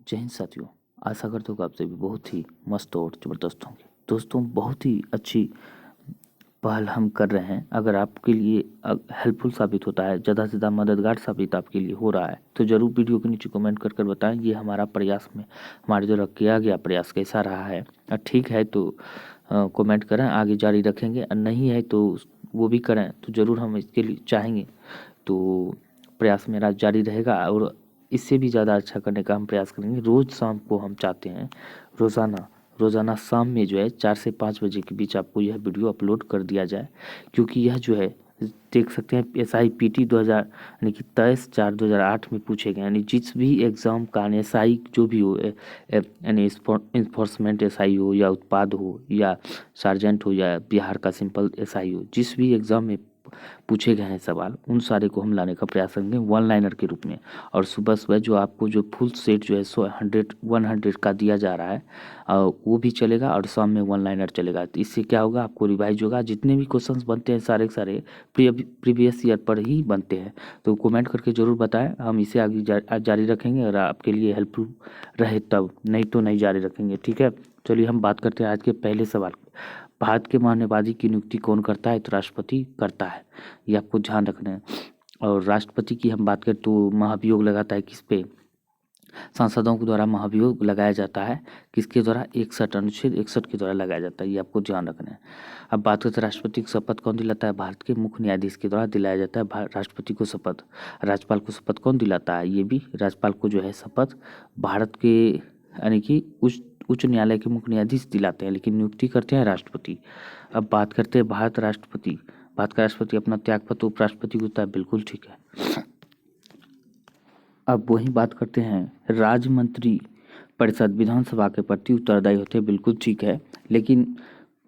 जय हिंद साथियों। आशा करता हूँ कि आप सभी बहुत ही मस्त और ज़बरदस्त होंगे। दोस्तों, बहुत ही अच्छी पहल हम कर रहे हैं। अगर आपके लिए हेल्पफुल साबित होता है, ज़्यादा से ज़्यादा मददगार साबित आपके लिए हो रहा है, तो ज़रूर वीडियो के नीचे कमेंट कर बताएं। ये हमारा प्रयास में हमारे द्वारा किया गया प्रयास कैसा रहा है। ठीक है तो कमेंट करें, आगे जारी रखेंगे। और नहीं है तो वो भी करें, तो ज़रूर हम इसके लिए चाहेंगे। तो प्रयास मेरा जारी रहेगा और इससे भी ज़्यादा अच्छा करने का हम प्रयास करेंगे। रोज़ शाम को हम चाहते हैं रोज़ाना शाम में जो है 4 से 5 बजे के बीच आपको यह वीडियो अपलोड कर दिया जाए, क्योंकि यह जो है देख सकते हैं SIPT 2000 यानी कि 23/4/2008 में पूछे गए, यानी जिस भी एग्ज़ाम का SI जो भी हो, यानी इन्फोर्समेंट SI हो या उत्पाद हो या सार्जेंट हो या बिहार का सिंपल SI हो, जिस भी एग्ज़ाम में पूछे गए हैं सवाल, उन सारे को हम लाने का प्रयास करेंगे वन लाइनर के रूप में। और सुबह सुबह जो आपको जो फुल सेट जो है 100 का दिया जा रहा है, वो भी चलेगा और शाम में वन लाइनर चलेगा। तो इससे क्या होगा, आपको रिवाइज होगा। जितने भी क्वेश्चंस बनते हैं सारे के सारे प्रीवियस ईयर पर ही बनते हैं। तो कमेंट करके ज़रूर बताएं, हम इसे आगे जारी रखेंगे। और आपके लिए हेल्पफुल रहे तब, नहीं तो नहीं जारी रखेंगे। ठीक है, चलिए हम बात करते हैं आज के पहले सवाल। भारत के महान्यायवादी की नियुक्ति कौन करता है? तो राष्ट्रपति करता है, ये आपको ध्यान रखना है। और राष्ट्रपति की हम बात करें तो महाभियोग लगाता है किस पे? सांसदों के द्वारा महाभियोग लगाया जाता है। किसके द्वारा? 61 अनुच्छेद 61 के द्वारा लगाया जाता है, ये आपको ध्यान रखना है। अब बात करते हैं राष्ट्रपति की शपथ कौन दिलाता है? भारत के मुख्य न्यायाधीश के द्वारा दिलाया जाता है राष्ट्रपति को शपथ। राज्यपाल को शपथ कौन दिलाता है? ये भी राज्यपाल को जो है शपथ भारत के यानी कि उच्च न्यायालय के मुख्य न्यायाधीश दिलाते हैं, लेकिन नियुक्ति करते हैं राष्ट्रपति। अब बात करते हैं भारत का राष्ट्रपति अपना त्यागपत्र उपराष्ट्रपति को देता है, बिल्कुल ठीक है। अब वही बात करते हैं राज्य मंत्री परिषद विधानसभा के प्रति उत्तरदायी होते हैं, बिल्कुल ठीक है। लेकिन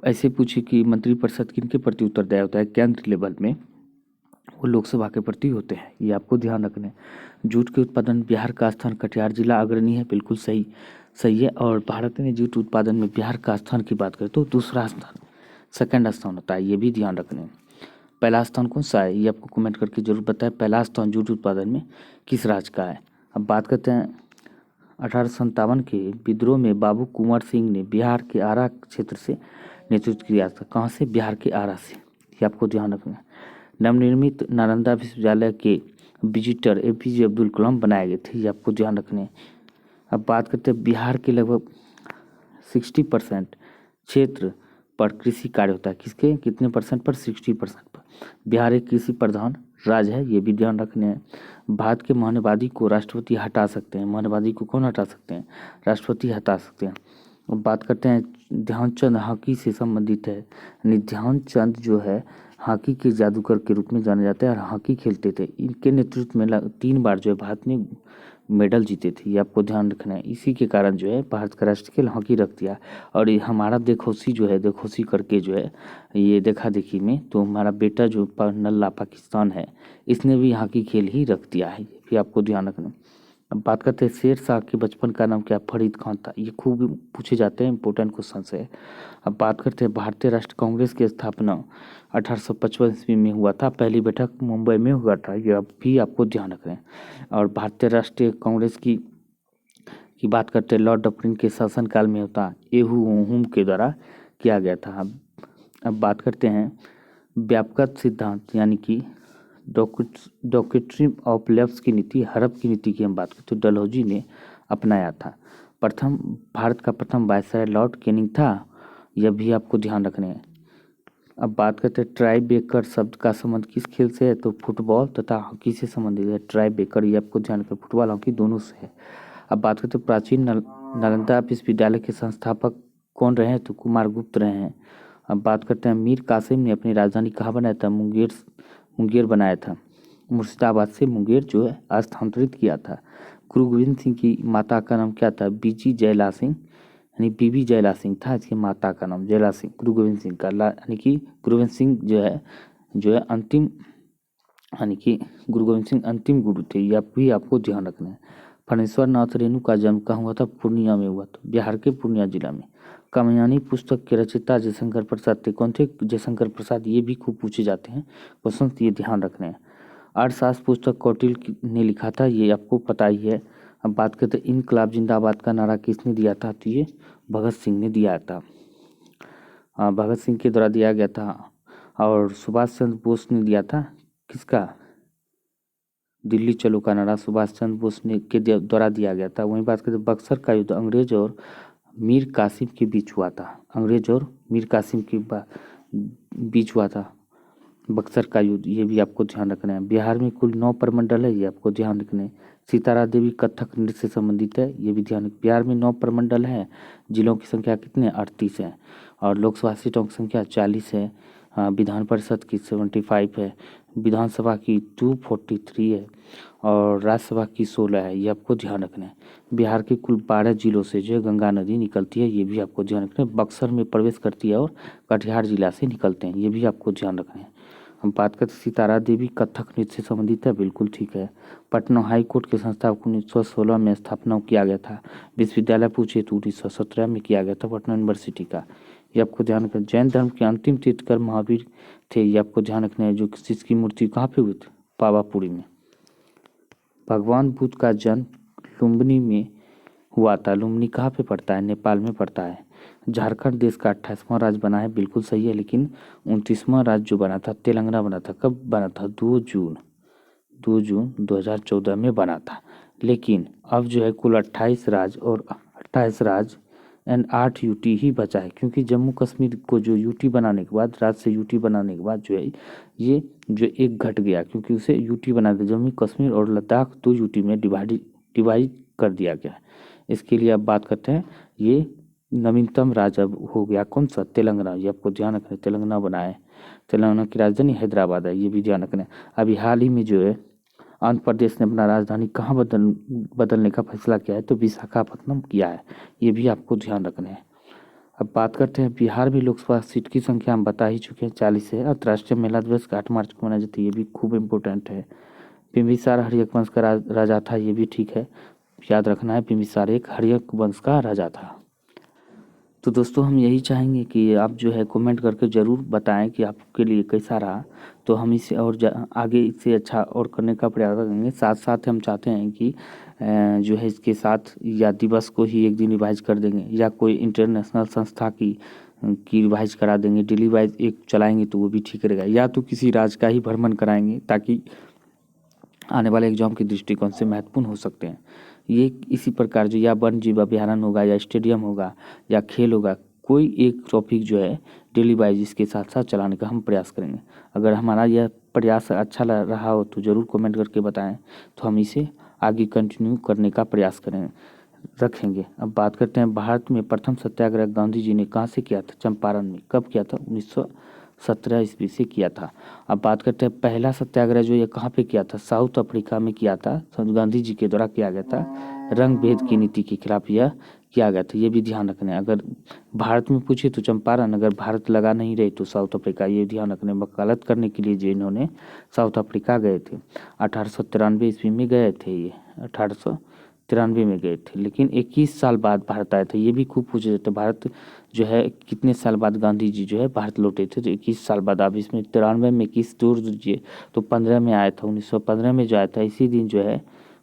ऐसे पूछे कि मंत्री परिषद किनके प्रति उत्तरदायी होता है? केंद्र लेवल में वो लोकसभा के प्रति होते हैं, ये आपको ध्यान रखना है। जूट के उत्पादन बिहार का स्थान कटिहार जिला अग्रणी है, बिल्कुल सही है। और भारत में जूट उत्पादन में बिहार का स्थान की बात करें तो दूसरा स्थान, सेकंड स्थान होता है, ये भी ध्यान रखना है। पहला स्थान कौन सा है, ये आपको कमेंट करके जरूर बताएं। पहला स्थान जूट उत्पादन में किस राज्य का है? अब बात करते हैं 1857 के विद्रोह में बाबू कुंवर सिंह ने बिहार के आरा क्षेत्र से नेतृत्व किया था। कहाँ से? बिहार के आरा से, ये आपको ध्यान रखना है। नवनिर्मित नालंदा विश्वविद्यालय के विजिटर APJ अब्दुल कलाम बनाए गए थे, ये आपको ध्यान रखना है। अब बात करते हैं बिहार के लगभग 60% क्षेत्र पर कृषि कार्य होता है। किसके कितने परसेंट पर? 60% पर। बिहार एक कृषि प्रधान राज्य है, ये भी ध्यान रखने हैं। भारत के महान्यायवादी को राष्ट्रपति हटा सकते हैं। महान्यायवादी को कौन हटा सकते हैं? राष्ट्रपति हटा सकते हैं। अब बात करते हैं ध्यानचंद हॉकी से संबंधित है, यानी ध्यानचंद जो है हॉकी के जादूगर के रूप में जाने जाते हैं और हॉकी खेलते थे। इनके नेतृत्व में 3 बार जो है भारत ने मेडल जीते थे, ये आपको ध्यान रखना है। इसी के कारण जो है भारत का राष्ट्रीय खेल हॉकी रख दिया। और ये हमारा देखोसी जो है, देखोसी करके जो है ये देखा देखी में, तो हमारा बेटा जो नल्ला पाकिस्तान है, इसने भी हॉकी खेल ही रख दिया है, ये भी आपको ध्यान रखना है। अब बात करते हैं शेर शाह के बचपन का नाम क्या? फरीद खान था, ये खूब पूछे जाते हैं, इंपॉर्टेंट क्वेश्चन है। अब बात करते हैं भारतीय राष्ट्रीय कांग्रेस की स्थापना 1855 ईस्वी में हुआ था। पहली बैठक मुंबई में हुआ था, ये अब भी आपको ध्यान रखना है। और भारतीय राष्ट्रीय कांग्रेस की बात करते हैं लॉर्ड डफरिन के शासनकाल में होता, एहू ओहुम के द्वारा किया गया था। अब बात करते हैं व्यापक सिद्धांत यानी कि डॉक्ट्रिन ऑफ लेफ्ट की नीति, हड़प की नीति की हम बात करते हैं, डलहौजी ने अपनाया था। भारत का प्रथम वायसराय लॉर्ड कैनिंग था, यह भी आपको ध्यान रखने हैं। अब बात करते हैं ट्राई ब्रेकर शब्द का संबंध किस खेल से है? तो फुटबॉल तथा हॉकी से संबंधित है। ट्राई ब्रेकर, ये आपको ध्यान रखना, फुटबॉल हॉकी दोनों से है। अब बात करते हैं प्राचीन नालंदा विश्वविद्यालय के संस्थापक कौन रहे हैं? तो कुमार गुप्त रहे हैं। अब बात करते हैं मीर कासिम ने अपनी राजधानी कहाँ बनाया था? मुंगेर बनाया था। मुर्शिदाबाद से मुंगेर जो है स्थानांतरित किया था। गुरु गोविंद सिंह की माता का नाम क्या था? बीजी जयला सिंह, यानी बीबी जयला सिंह था इसकी माता का नाम, जयला सिंह। गुरु गोविंद सिंह का यानी कि गुरु गोविंद सिंह जो है अंतिम, यानी कि गुरु गोविंद सिंह अंतिम गुरु थे, यह भी आपको ध्यान रखना है। फणेश्वर नाथ रेणु का जन्म कहाँ हुआ था? पूर्णिया में हुआ था, बिहार के पूर्णिया जिला में। कामयानी पुस्तक के रचयिता जयशंकर प्रसाद थे, कौन थे? जयशंकर प्रसाद, ये भी खूब पूछे जाते हैं क्वेश्चन, ये ध्यान रखने हैं। अर्थशास्त्र पुस्तक कौटिल्य ने लिखा था, ये आपको पता ही है। अब बात करते हैं इनकलाब जिंदाबाद का नारा किसने दिया था, तो ये भगत सिंह ने दिया था। भगत सिंह के द्वारा दिया गया था। और सुभाष चंद्र बोस ने दिया था किसका, दिल्ली चलो का नारा सुभाष चंद्र बोस ने के द्वारा दिया गया था। वहीं बात करते बक्सर का युद्ध अंग्रेज और मीर कासिम के बीच हुआ था। अंग्रेज और मीर कासिम के बीच हुआ था बक्सर का युद्ध, ये भी आपको ध्यान रखना है। बिहार में कुल 9 प्रमंडल है, ये आपको ध्यान रखना है। सितारा देवी कथक नृत्य से संबंधित है, ये भी ध्यान रखना। बिहार में 9 प्रमंडल है, जिलों की संख्या कितने 38 है, और लोकसभा सीटों की संख्या 40 है। विधान परिषद की 75 है, विधानसभा की 243 है, और राज्यसभा की 16 है, ये आपको ध्यान रखना है। बिहार के कुल 12 जिलों से जो है गंगा नदी निकलती है, ये भी आपको ध्यान रखना है। बक्सर में प्रवेश करती है और कटिहार जिला से निकलते हैं, ये भी आपको ध्यान रखना है। हम बात करते सितारा देवी कथक नृत्य से संबंधित है, बिल्कुल ठीक है। पटना हाई कोर्ट के संस्थापक 1916 में स्थापना किया गया था। विश्वविद्यालय पूछे तो 1917 में किया गया था पटना यूनिवर्सिटी का, ये आपको ध्यान रखना। जैन धर्म के अंतिम तीर्थंकर महावीर थे, ये आपको ध्यान रखना है। जो जिसकी मूर्ति कहाँ पे हुई थी, पावापुरी में। भगवान बुद्ध का जन्म लुम्बिनी में हुआ था। लुम्बिनी कहाँ पे पड़ता है, नेपाल में पड़ता है। झारखंड देश का 28वां राज्य बना है, बिल्कुल सही है, लेकिन 29वां राज्य जो बना था तेलंगाना बना था। कब बना था, 2 जून 2014 में बना था। लेकिन अब जो है कुल 28 राज्य और 28 राज्य एंड 8 यूटी ही बचा है, क्योंकि जम्मू कश्मीर को जो यूटी बनाने के बाद, राज्य से यूटी बनाने के बाद जो है ये जो एक घट गया, क्योंकि उसे यूटी बना दिया। जम्मू कश्मीर और लद्दाख 2 यूटी में डिवाइड कर दिया गया। इसके लिए अब बात करते हैं, ये नवीनतम राज्य अब हो गया कौन सा, तेलंगाना, ये आपको ध्यान रखना है। तेलंगाना बना है, तेलंगाना की राजधानी हैदराबाद है, ये भी ध्यान रखना है। अभी हाल ही में जो है आंध्र प्रदेश ने अपना राजधानी कहाँ बदलने का फैसला किया है, तो विशाखापट्टनम किया है, ये भी आपको ध्यान रखना है। अब बात करते हैं बिहार में लोकसभा सीट की संख्या हम बता ही चुके हैं, 40 है। अंतर्राष्ट्रीय महिला दिवस 8 मार्च को मनाया जाता है, ये भी खूब इम्पोर्टेंट है। बिम्बिसार हर्यक वंश का राजा था, ये भी ठीक है, याद रखना है। बिम्बिसार एक हर्यक वंश का राजा था। तो दोस्तों हम यही चाहेंगे कि आप जो है कमेंट करके ज़रूर बताएं कि आपके लिए कैसा रहा, तो हम इसे और आगे इससे अच्छा और करने का प्रयास करेंगे। साथ साथ हम चाहते हैं कि जो है इसके साथ या दिवस को ही एक दिन रिवाइज कर देंगे, या कोई इंटरनेशनल संस्था की रिवाइज करा देंगे, डेली वाइज एक चलाएंगे तो वो भी ठीक रहेगा, या तो किसी राज्य का ही भ्रमण कराएंगे, ताकि आने वाले एग्जाम के दृष्टिकोण से महत्वपूर्ण हो सकते हैं। ये इसी प्रकार जो या वन्य जीव अभ्यारण्य होगा, या स्टेडियम होगा, या खेल होगा, कोई एक टॉपिक जो है डेली वाइज इसके साथ साथ चलाने का हम प्रयास करेंगे। अगर हमारा यह प्रयास अच्छा रहा हो तो ज़रूर कमेंट करके बताएं, तो हम इसे आगे कंटिन्यू करने का प्रयास रखेंगे। अब बात करते हैं भारत में प्रथम सत्याग्रह गांधी जी ने कहाँ से किया था, चंपारण में। कब किया था, 1917 ईस्वी से किया था। अब बात करते हैं पहला सत्याग्रह जो ये कहाँ पे किया था, साउथ अफ्रीका में किया था, गांधी जी के द्वारा किया गया था। रंग भेद की नीति के खिलाफ यह किया गया था, ये भी ध्यान रखना है। अगर भारत में पूछे तो चंपारण, अगर भारत लगा नहीं रहे तो साउथ अफ्रीका, ये ध्यान रखने। वकालत करने के लिए जो इन्होंने साउथ अफ्रीका गए थे, 1893 ईस्वी में गए थे, ये 1893 में गए थे, लेकिन 21 साल बाद भारत आए थे। ये भी खूब पूछे जाते हैं, भारत जो है कितने साल बाद गांधी जी जो है भारत लौटे थे, तो 21 साल बाद। आप इसमें 93 में 21 जोड़ दीजिए तो 15 में आया था, 1915 में जो आया था। इसी दिन जो है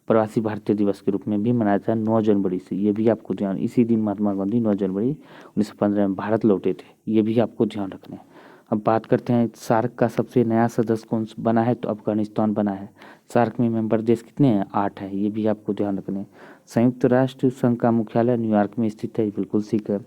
प्रवासी भारतीय दिवस के रूप में भी मनाया था, 9 जनवरी से, ये भी आपको ध्यान। इसी दिन महात्मा गांधी 9 जनवरी 1915 में भारत लौटे थे, ये भी आपको ध्यान रखना है। अब बात करते हैं सार्क का सबसे नया सदस्य कौन बना है, तो अफगानिस्तान बना है। सार्क में मेंबर देश कितने हैं, 8 है, ये भी आपको ध्यान रखना है। संयुक्त राष्ट्र संघ का मुख्यालय न्यूयॉर्क में स्थित है, बिल्कुल ठीक है।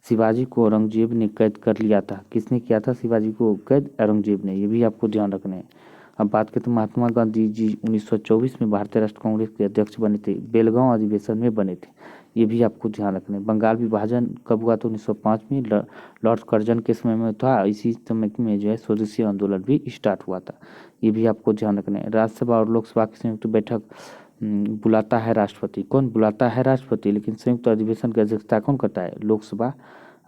शिवाजी को औरंगजेब ने कैद कर लिया था, किसने किया था शिवाजी को कैद, औरंगजेब ने, ये भी आपको ध्यान रखना है। अब बात करते हैं महात्मा गांधी जी 1924 में भारतीय राष्ट्र कांग्रेस के अध्यक्ष बने थे, बेलगांव अधिवेशन में बने थे, ये भी आपको ध्यान रखना है। बंगाल विभाजन कब हुआ था, 1905 में, लॉर्ड कर्जन के समय में था। इसी समय में जो है स्वदेशी आंदोलन भी स्टार्ट हुआ था, ये भी आपको ध्यान रखना है। राज्यसभा और लोकसभा की संयुक्त बैठक बुलाता है राष्ट्रपति, कौन बुलाता है, राष्ट्रपति, लेकिन संयुक्त अधिवेशन की अध्यक्षता कौन करता है, लोकसभा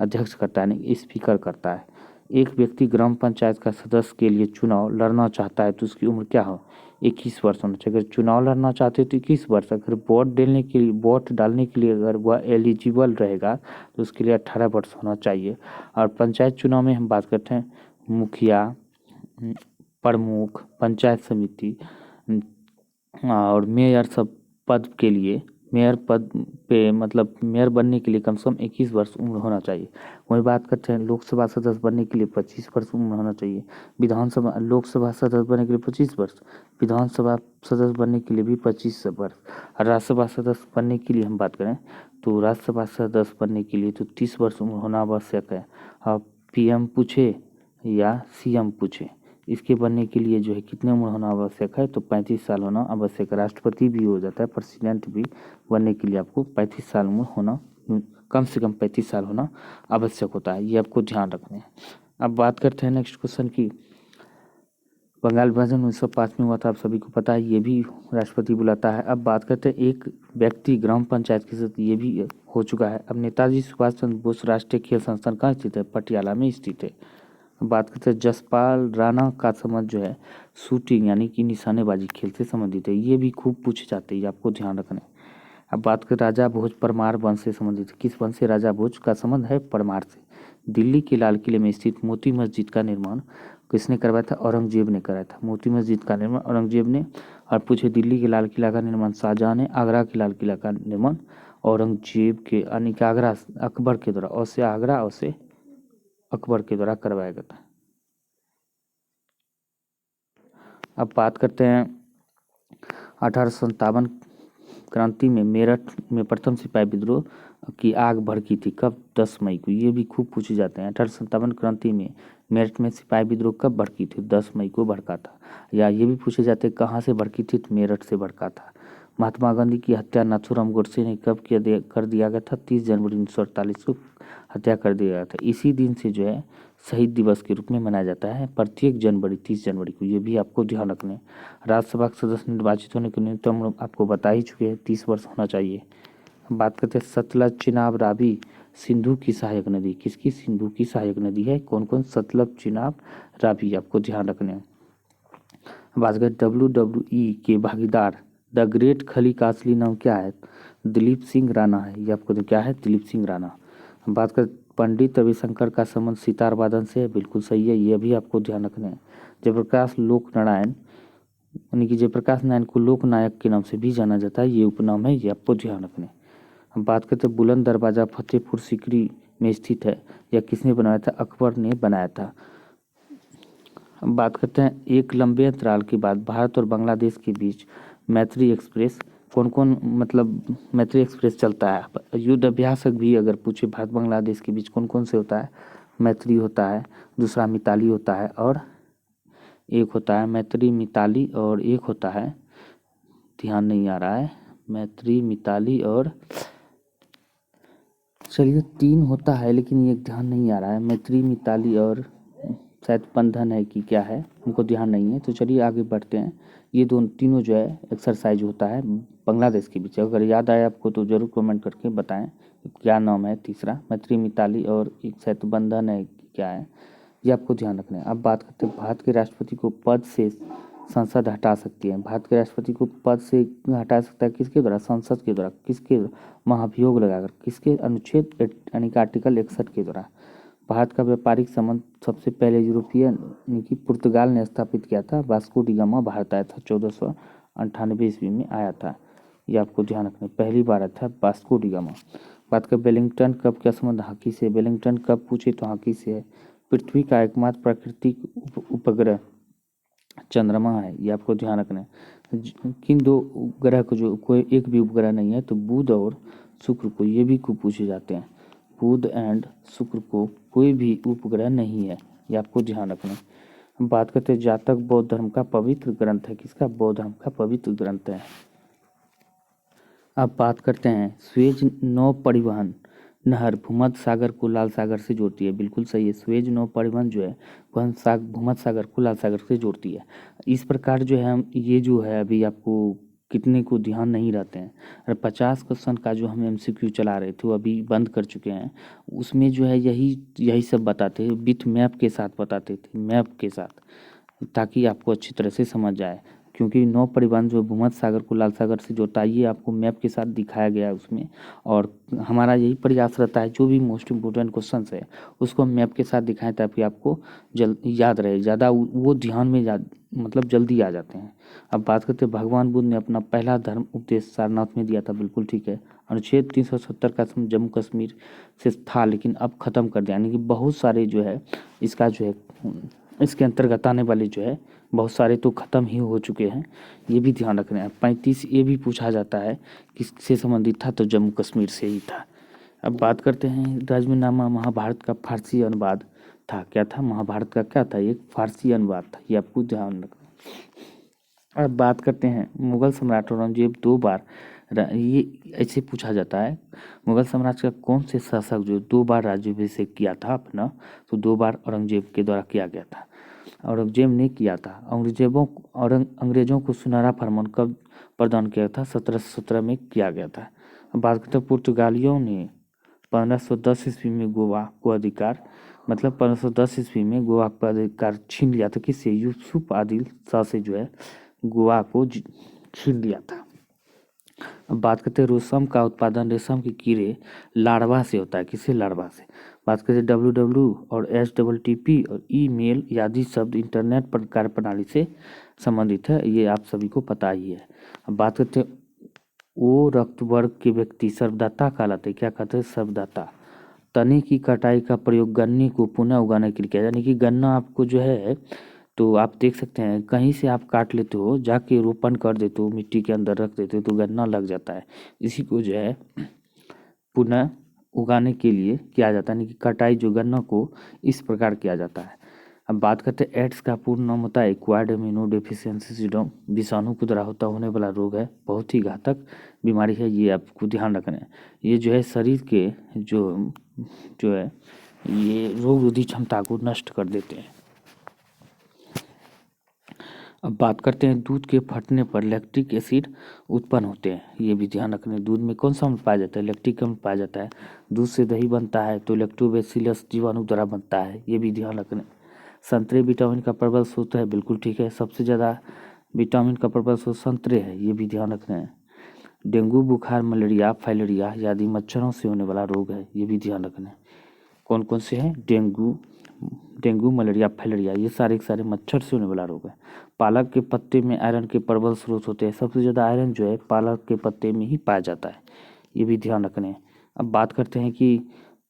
अध्यक्ष करता है, नहीं स्पीकर करता है। एक व्यक्ति ग्राम पंचायत का सदस्य के लिए चुनाव लड़ना चाहता है तो उसकी उम्र क्या हो, 21 वर्ष होना चाहिए। अगर चुनाव लड़ना चाहते हो तो 21 वर्ष, अगर वोट डालने के लिए अगर वह एलिजिबल रहेगा तो उसके लिए 18 वर्ष होना चाहिए। और पंचायत चुनाव में हम बात करते हैं मुखिया, पंचायत समिति और मेयर सब पद के लिए मेयर पद पे मतलब मेयर बनने के लिए कम से कम 21 वर्ष उम्र होना चाहिए। वही बात करते हैं लोकसभा सदस्य बनने के लिए 25 वर्ष उम्र होना चाहिए। विधानसभा लोकसभा सदस्य बनने के लिए 25 वर्ष, विधानसभा सदस्य बनने के लिए भी 25 वर्ष। और राज्यसभा सदस्य बनने के लिए हम बात करें तो राज्यसभा सदस्य बनने के लिए तो 30 वर्ष उम्र होना आवश्यक है। अब पीएम पूछे या सीएम पूछे, इसके बनने के लिए जो है कितने उम्र होना आवश्यक है तो 35 साल होना आवश्यक है। राष्ट्रपति भी हो जाता है, प्रेसिडेंट भी बनने के लिए आपको 35 साल उम्र होना, कम से कम 35 साल होना आवश्यक होता है। ये आपको ध्यान रखना है। अब बात करते हैं नेक्स्ट क्वेश्चन की। बंगाल विभाजन 1905 में हुआ था, आप सभी को पता है, ये भी राष्ट्रपति बुलाता है। अब बात करते हैं एक व्यक्ति ग्राम पंचायत के साथ, ये भी हो चुका है। अब नेताजी सुभाष चंद्र बोस राष्ट्रीय खेल संस्थान कहाँ स्थित है? पटियाला में स्थित है। बात करते हैं जसपाल राणा का संबंध जो है शूटिंग यानी कि निशानेबाजी खेल से संबंधित है। ये भी खूब पूछे जाते हैं, आपको ध्यान रखना है। अब बात करें राजा भोज परमार वंश से संबंधित, किस वंश से राजा भोज का संबंध है? परमार से। दिल्ली के लाल किले में स्थित मोती मस्जिद का निर्माण किसने करवाया था? औरंगजेब ने कराया था। मोती मस्जिद का निर्माण औरंगजेब ने। और पूछे दिल्ली के लाल किला का निर्माण शाहजहां ने, आगरा के लाल किला का निर्माण औरंगजेब के यानी कि आगरा अकबर के द्वारा, और से आगरा और से अकबर के द्वारा करवाया गया था। अब बात करते हैं 1857 क्रांति में मेरठ में प्रथम सिपाही विद्रोह की आग भड़की थी कब? 10 मई को। ये भी खूब पूछे जाते हैं। 1857 क्रांति में मेरठ में सिपाही विद्रोह कब भड़की थी? 10 मई को भड़का था। या ये भी पूछे जाते हैं कहाँ से भड़की थी? तो मेरठ से भड़का था। महात्मा गांधी की हत्या नाथूराम गोडसे ने कब कर दिया गया था? 30 जनवरी 1948 को हत्या कर दिया गया था। इसी दिन से जो है शहीद दिवस के रूप में मनाया जाता है प्रत्येक जनवरी 30 जनवरी को। ये भी आपको ध्यान रखना है। राज्यसभा के सदस्य निर्वाचित होने के न्यूनतम उम्र आपको बता ही चुके हैं, 30 वर्ष होना चाहिए। बात करते हैं सतलज चिनाब रावी सिंधु की सहायक नदी, किसकी? सिंधु की सहायक नदी है। कौन कौन? सतलज चिनाब रावी, आपको ध्यान रखने हैं। बात करें WWE के भागीदार द ग्रेट खली का असली नाम क्या है? दिलीप सिंह राणा है। ये आपको क्या है? दिलीप सिंह राणा। बात करें पंडित रविशंकर का संबंध सितार वादन से है, बिल्कुल सही है, ये भी आपको ध्यान रखना है। जयप्रकाश लोक नारायण यानी कि जयप्रकाश नारायण को लोक नायक के नाम से भी जाना जाता है, ये उपनाम है, ये आपको ध्यान रखना है। हम बात करते हैं बुलंद दरवाजा फतेहपुर सीकरी में स्थित है, यह किसने बनाया था? अकबर ने बनाया था। हम बात करते हैं एक लंबे अंतराल के बाद भारत और बांग्लादेश के बीच मैत्री एक्सप्रेस कौन कौन मतलब मैत्री एक्सप्रेस चलता है? युद्ध अभ्यासक भी अगर पूछे भारत बांग्लादेश के बीच कौन कौन से होता है? मैत्री होता है, दूसरा मिताली होता है, और एक होता है मैत्री मिताली, और एक होता है, ध्यान नहीं आ रहा है, मैत्री मिताली और चलिए 3 होता है लेकिन ये ध्यान नहीं आ रहा है। मैत्री मिताली और शायद बंधन है कि क्या है, हमको ध्यान नहीं है। तो चलिए आगे बढ़ते हैं। ये दोनों तीनों जो है एक्सरसाइज होता है बांग्लादेश के बीच। अगर याद आए आपको तो ज़रूर कमेंट करके बताएं क्या नाम है तीसरा, मैत्री मिताली और एक शायद बंधन है कि क्या है, ये आपको ध्यान रखना है। अब बात करते हैं भारत के राष्ट्रपति को पद से संसद हटा सकती है। भारत के राष्ट्रपति को पद से हटा सकता है किसके द्वारा? संसद के द्वारा। किसके? महाभियोग लगाकर। किसके? अनुच्छेद यानी कि आर्टिकल 61 के द्वारा। भारत का व्यापारिक संबंध सबसे पहले यूरोपियन यानी कि पुर्तगाल ने स्थापित किया था। वास्को डी गामा भारत आया था 1498 ईस्वी में आया था, ये आपको ध्यान रखना है, पहली बार आया था वास्को डी गामा। बात कर वेलिंगटन कप का संबंध हॉकी से। वेलिंगटन कप पूछे तो हॉकी से है। पृथ्वी का एकमात्र प्राकृतिक उपग्रह चंद्रमा है, ये आपको ध्यान रखना है। किन 2 ग्रह को जो कोई एक भी उपग्रह नहीं है तो बुध और शुक्र को, ये भी खूब पूछे जाते हैं। बुध एंड शुक्र को कोई भी उपग्रह नहीं है, ये आपको ध्यान रखना है। हम बात करते हैं जातक बौद्ध धर्म का पवित्र ग्रंथ है, किसका? बौद्ध धर्म का पवित्र ग्रंथ है। अब बात करते हैं स्वेज नौ परिवहन नहर भूमध्य सागर को लाल सागर से जोड़ती है, बिल्कुल सही है। स्वेज नौ परिवहन जो है भूमध्य सागर को लाल सागर से जोड़ती है। इस प्रकार जो है हम ये जो है अभी आपको कितने को ध्यान नहीं रहते हैं, और 50 क्वेश्चन का जो हम MCQ चला रहे थे वो अभी बंद कर चुके हैं। उसमें जो है यही सब बताते विथ मैप के साथ बताते थे, मैप के साथ, ताकि आपको अच्छी तरह से समझ आए। क्योंकि नौ परिवहन जो भूमध्य सागर को लाल सागर से जोड़ता है, ये आपको मैप के साथ दिखाया गया है उसमें। और हमारा यही प्रयास रहता है, जो भी मोस्ट इम्पोर्टेंट क्वेश्चंस है उसको हम मैप के साथ दिखाएं, ताकि आपको याद रहे, ज़्यादा वो ध्यान में मतलब जल्दी आ जाते हैं। अब बात करते हैं, भगवान बुद्ध ने अपना पहला धर्म उपदेश सारनाथ में दिया था, बिल्कुल ठीक है। अनुच्छेद 370 का जम्मू कश्मीर से था, लेकिन अब ख़त्म कर दिया, यानी कि बहुत सारे जो है इसका जो है इसके अंतर्गत आने वाले जो है बहुत सारे तो ख़त्म ही हो चुके हैं, ये भी ध्यान रखना है। 35 ये भी पूछा जाता है किससे संबंधित था, तो जम्मू कश्मीर से ही था। अब बात करते हैं, राजमीनामा महाभारत का फारसी अनुवाद था, क्या था, महाभारत का क्या था, एक फारसी अनुवाद था, ये आपको ध्यान रखना है। अब बात करते हैं, मुगल सम्राट औरंगजेब 2 बार ये ऐसे पूछा जाता है, मुगल साम्राज्य का कौन से शासक जो 2 बार राज्याभिषेक किया था अपना, तो 2 बार औरंगजेब के द्वारा किया गया था, औरंगजेब ने किया था। अंग्रेजों को सुनहरा फरमान कब प्रदान किया था, 1717 में किया गया था। अब बात करते हैं, पुर्तगालियों ने 1510 ईस्वी में गोवा को अधिकार, मतलब 1510 ईस्वी में गोवा का अधिकार छीन लिया था, किससे, यूसुफ आदिल शाह से जो है गोवा को छीन लिया था। अब बात करते हैं, रेशम का उत्पादन रेशम के कीड़े लार्वा से होता है, किससे, लार्वा से। बात करते हैं, WWW और HTTP और ईमेल आदि शब्द इंटरनेट पर कार्यप्रणाली से संबंधित है, ये आप सभी को पता ही है। अब बात करते हैं, ओ रक्त वर्ग के व्यक्ति सर्वदाता कहलाते हैं, क्या कहते हैं, सर्वदाता। तने की कटाई का प्रयोग गन्ने को पुनः उगाने के लिए किया, यानी कि गन्ना आपको जो है, तो आप देख सकते हैं कहीं से आप काट लेते हो, जाके रोपण कर देते हो, मिट्टी के अंदर रख देते हो, तो गन्ना लग जाता है। इसी को जो है पुनः उगाने के लिए किया जाता है, यानी कि कटाई जो गन्ना को इस प्रकार किया जाता है। अब बात करते हैं, एड्स का पूर्ण नाम होता है एक्वायर्ड इम्यूनो डेफिशिएंसी सिंड्रोम, विषाणु के द्वारा होने वाला रोग है, बहुत ही घातक बीमारी है, ये आपको ध्यान रखना है। ये जो है शरीर के जो है ये रोग रोधी क्षमता को नष्ट कर देते हैं। अब बात करते हैं, दूध के फटने पर लैक्टिक एसिड उत्पन्न होते हैं, ये भी ध्यान रखना है। दूध में कौन सा अम्ल पाया जाता है, लैक्टिक अम्ल पाया जाता है। दूध से दही बनता है, तो लैक्टोबैसिलस जीवाणु द्वारा बनता है, ये भी ध्यान रखना है। संतरे विटामिन का प्रबल स्रोत है, बिल्कुल ठीक है, सबसे ज़्यादा विटामिन का प्रबल स्रोत संतरे है, ये भी ध्यान रखना है। डेंगू, बुखार, मलेरिया, फाइलेरिया आदि मच्छरों से होने वाला रोग है, ये भी ध्यान रखना है। कौन कौन से हैं, डेंगू, मलेरिया, फाइलेरिया, ये सारे के सारे मच्छर से होने वाला रोग है। पालक के पत्ते में आयरन के प्रबल स्रोत होते हैं, सबसे ज़्यादा आयरन जो है पालक के पत्ते में ही पाया जाता है, ये भी ध्यान रखना है। अब बात करते हैं कि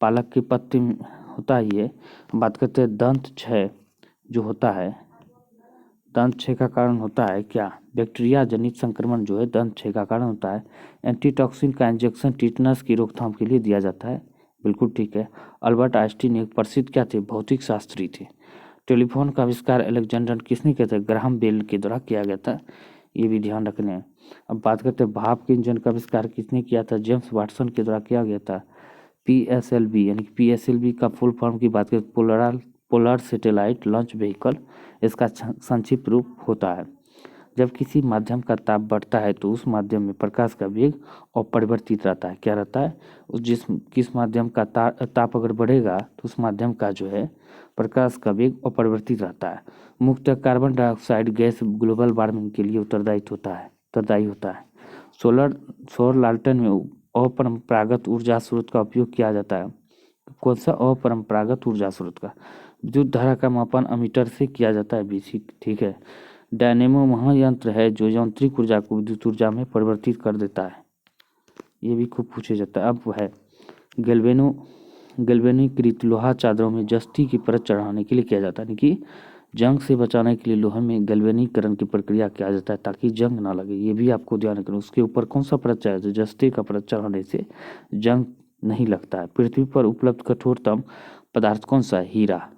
पालक के पत्ते में होता ही है। बात करते हैं, दंत क्षय जो होता है, दंत क्षय का कारण होता है क्या, बैक्टीरिया जनित संक्रमण जो है दंत क्षय का कारण होता है। एंटीटॉक्सिन का इंजेक्शन टीटनस की रोकथाम के लिए दिया जाता है, बिल्कुल ठीक है। अल्बर्ट आइंस्टीन एक प्रसिद्ध क्या थे, भौतिक शास्त्री थे। टेलीफोन का आविष्कार अलेक्जेंडर किसने किया था, ग्राहम बेल के द्वारा किया गया था, ये भी ध्यान रखने हैं। अब बात करते हैं, भाप के इंजन का आविष्कार किसने किया था, जेम्स वाटसन के द्वारा किया गया था। PSLV यानी कि PSLV का फुल फॉर्म की बात करें, पोलर सैटेलाइट लॉन्च व्हीकल, इसका संक्षिप्त रूप होता है। जब किसी माध्यम का ताप बढ़ता है तो उस माध्यम में प्रकाश का वेग अपरिवर्तित रहता है, क्या रहता है, किस माध्यम का ताप अगर बढ़ेगा तो उस माध्यम का जो है प्रकाश का वेग अपरिवर्तित रहता है। मुक्त carbon dioxide gas global warming के लिए उत्तरदायी होता है। सौर लालटेन में अपरंपरागत ऊर्जा स्रोत का उपयोग किया जाता है, कौन सा, अपरंपरागत ऊर्जा स्रोत का। विद्युत धारा का मापन अमीटर से किया जाता है, BC, ठीक है। डायनेमो महायंत्र है जो यांत्रिक ऊर्जा को विद्युत ऊर्जा में परिवर्तित कर देता है, ये भी खूब पूछे जाता है। अब वो है गैल्वेनीकृत लोहा चादरों में जस्ती की परत चढ़ाने के लिए किया जाता है, यानी कि जंग से बचाने के लिए लोहे में गैल्वेनीकरण की प्रक्रिया किया जाता है ताकि जंग ना लगे, ये भी आपको ध्यान रखना। उसके ऊपर कौन सा परत चढ़ाया, जस्ते का परत चढ़ाने से जंग नहीं लगता है। पृथ्वी पर उपलब्ध कठोरतम पदार्थ कौन सा है, हीरा।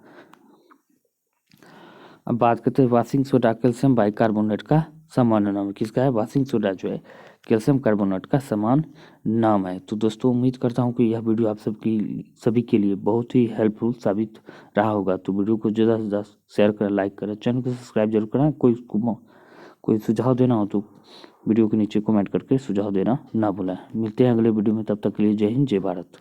अब बात करते हैं, वाशिंग सोडा कैल्शियम बाइकार्बोनेट का सामान्य नाम किसका है, वाशिंग सोडा जो है कैल्शियम कार्बोनेट का सामान्य नाम है। तो दोस्तों उम्मीद करता हूँ कि यह वीडियो आप सभी के लिए बहुत ही हेल्पफुल साबित रहा होगा। तो वीडियो को ज़्यादा से ज़्यादा शेयर करें, लाइक करें, चैनल को सब्सक्राइब जरूर करें। कोई सुझाव देना हो तो वीडियो के नीचे कमेंट करके सुझाव देना ना भूलें। मिलते हैं अगले वीडियो में, तब तक के लिए जय हिंद, जय भारत।